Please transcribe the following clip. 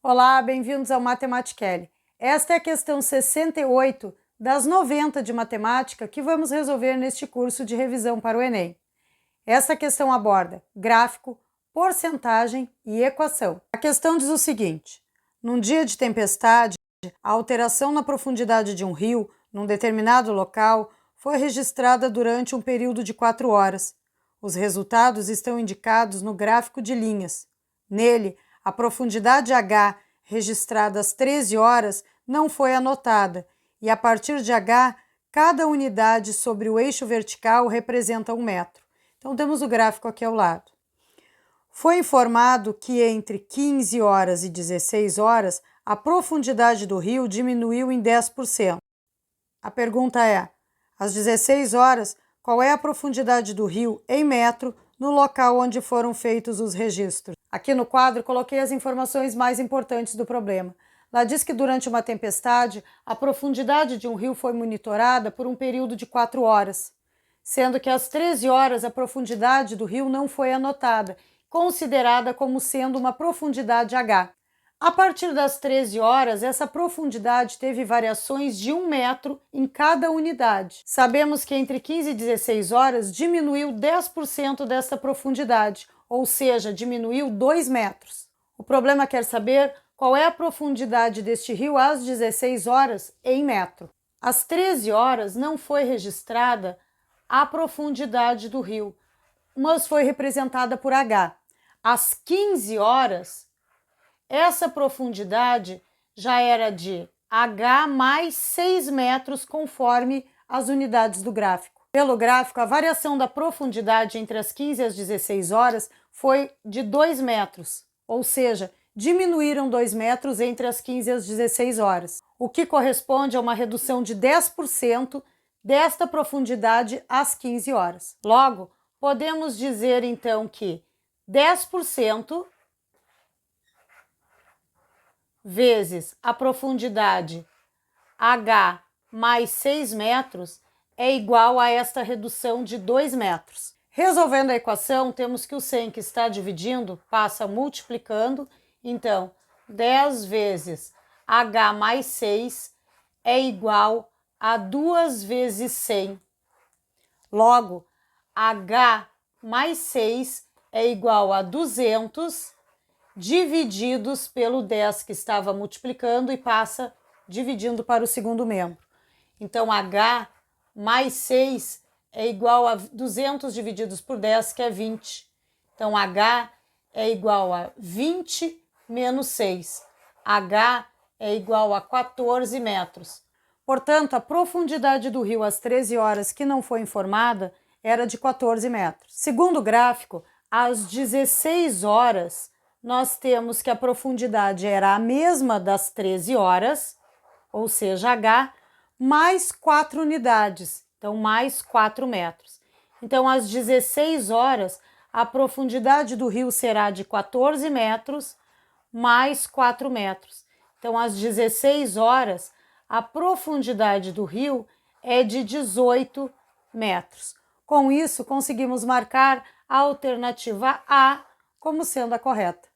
Olá, bem-vindos ao Mathematically. Esta é a questão 68 das 90 de matemática que vamos resolver neste curso de revisão para o Enem. Esta questão aborda gráfico, porcentagem e equação. A questão diz o seguinte: num dia de tempestade, a alteração na profundidade de um rio, num determinado local, foi registrada durante um período de 4 horas. Os resultados estão indicados no gráfico de linhas. Nele, a profundidade H, registrada às 13 horas, não foi anotada, e a partir de H, cada unidade sobre o eixo vertical representa 1 metro. Então, temos o gráfico aqui ao lado. Foi informado que entre 15 horas e 16 horas, a profundidade do rio diminuiu em 10%. A pergunta é, às 16 horas, qual é a profundidade do rio em metro no local onde foram feitos os registros? Aqui no quadro coloquei as informações mais importantes do problema. Lá diz que durante uma tempestade, a profundidade de um rio foi monitorada por um período de 4 horas, sendo que às 13 horas a profundidade do rio não foi anotada, considerada como sendo uma profundidade H. A partir das 13 horas, essa profundidade teve variações de 1 metro em cada unidade. Sabemos que entre 15 e 16 horas diminuiu 10% dessa profundidade, ou seja, diminuiu 2 metros. O problema quer saber qual é a profundidade deste rio às 16 horas em metro. Às 13 horas não foi registrada a profundidade do rio, mas foi representada por H. Às 15 horas, essa profundidade já era de H mais 6 metros, conforme as unidades do gráfico. Pelo gráfico, a variação da profundidade entre as 15 e as 16 horas foi de 2 metros, ou seja, diminuíram 2 metros entre as 15 e as 16 horas, o que corresponde a uma redução de 10% desta profundidade às 15 horas. Logo, podemos dizer então que 10% vezes a profundidade H mais 6 metros é igual a esta redução de 2 metros. Resolvendo a equação, temos que o 100 que está dividindo passa multiplicando, então 10 vezes H mais 6 é igual a 2 vezes 100. Logo, H mais 6 é igual a 200 divididos pelo 10 que estava multiplicando e passa dividindo para o segundo membro. Então, H mais 6 é igual a 200 divididos por 10, que é 20. Então, H é igual a 20 menos 6. H é igual a 14 metros. Portanto, a profundidade do rio às 13 horas que não foi informada era de 14 metros. Segundo o gráfico, às 16 horas, nós temos que a profundidade era a mesma das 13 horas, ou seja, H, mais 4 unidades, então mais 4 metros. Então, às 16 horas, a profundidade do rio será de 14 metros mais 4 metros. Então, às 16 horas, a profundidade do rio é de 18 metros. Com isso, conseguimos marcar a alternativa A como sendo a correta.